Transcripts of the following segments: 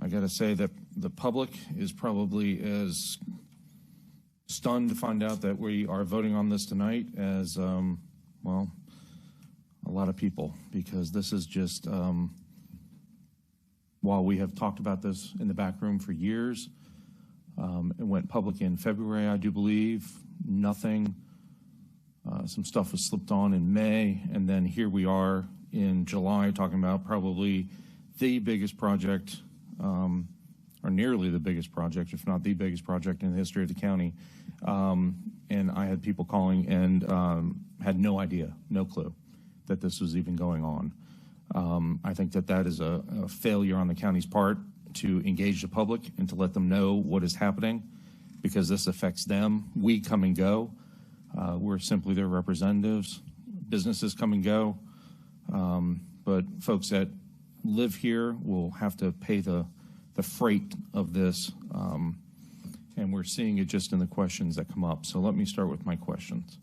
I got to say that the public is probably as stunned to find out that we are voting on this tonight as, well, a lot of people, because this is just, while we have talked about this in the back room for years, it went public in February, I do believe, nothing. Some stuff was slipped on in May, and then here we are in July talking about probably the biggest project, or nearly the biggest project, if not the biggest project in the history of the county. And I had people calling and had no idea, no clue that this was even going on. I think that that is a failure on the county's part to engage the public and to let them know what is happening, because this affects them. We come and go. We're simply their representatives. Businesses come and go. But folks that live here will have to pay the freight of this. And we're seeing it just in the questions that come up. So let me start with my questions.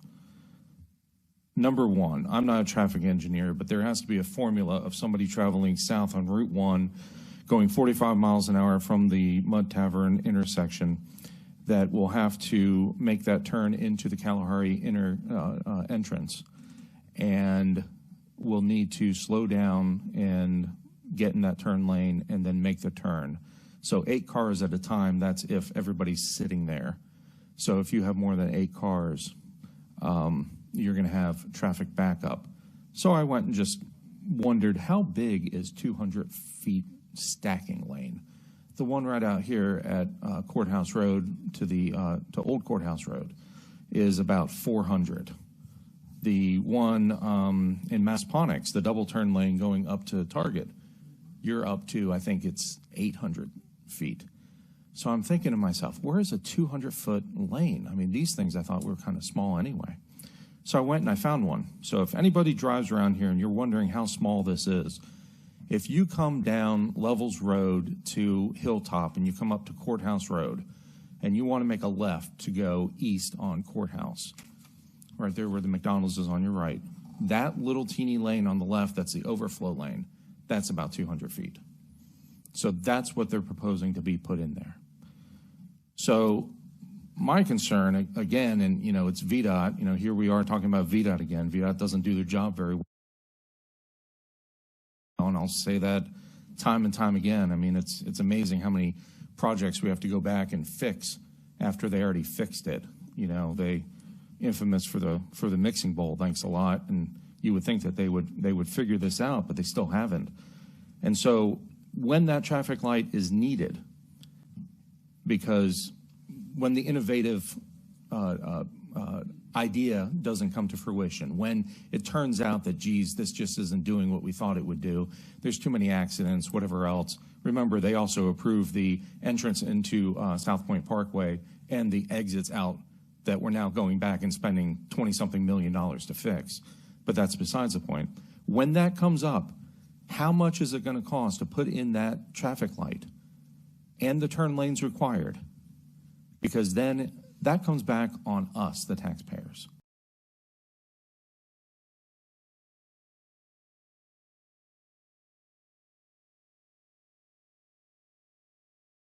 Number one, I'm not a traffic engineer, but there has to be a formula of somebody traveling south on Route 1, going 45 miles an hour from the Mud Tavern intersection, that will have to make that turn into the Kalahari inner entrance, and will need to slow down and get in that turn lane and then make the turn. So 8 cars at a time, that's if everybody's sitting there. So if you have more than 8 cars, you're going to have traffic backup. So I went and just wondered, how big is 200 feet stacking lane? The one right out here at Courthouse Road to Old Courthouse Road is about 400. The one in Massaponax, the double turn lane going up to Target, you're up to, I think it's 800 feet. So I'm thinking to myself, where is a 200-foot lane? I mean, these things I thought were kind of small anyway. So I went and I found one. So if anybody drives around here and you're wondering how small this is, if you come down Levels Road to Hilltop and you come up to Courthouse Road and you want to make a left to go east on Courthouse, right there where the McDonald's is on your right, that little teeny lane on the left, that's the overflow lane, that's about 200 feet. So that's what they're proposing to be put in there. So my concern, again, and, you know, it's VDOT, you know, here we are talking about VDOT again. VDOT doesn't do their job very well. And I'll say that time and time again. I mean, it's amazing how many projects we have to go back and fix after they already fixed it. You know, they infamous for the mixing bowl, thanks a lot, and you would think that they would figure this out, but they still haven't. And so when that traffic light is needed, because when the innovative idea doesn't come to fruition, when it turns out that, geez, this just isn't doing what we thought it would do, there's too many accidents, whatever else. Remember, they also approved the entrance into South Point Parkway and the exits out that we're now going back and spending $20-something million to fix. But that's besides the point. When that comes up, how much is it going to cost to put in that traffic light and the turn lanes required? Because then that comes back on us, the taxpayers.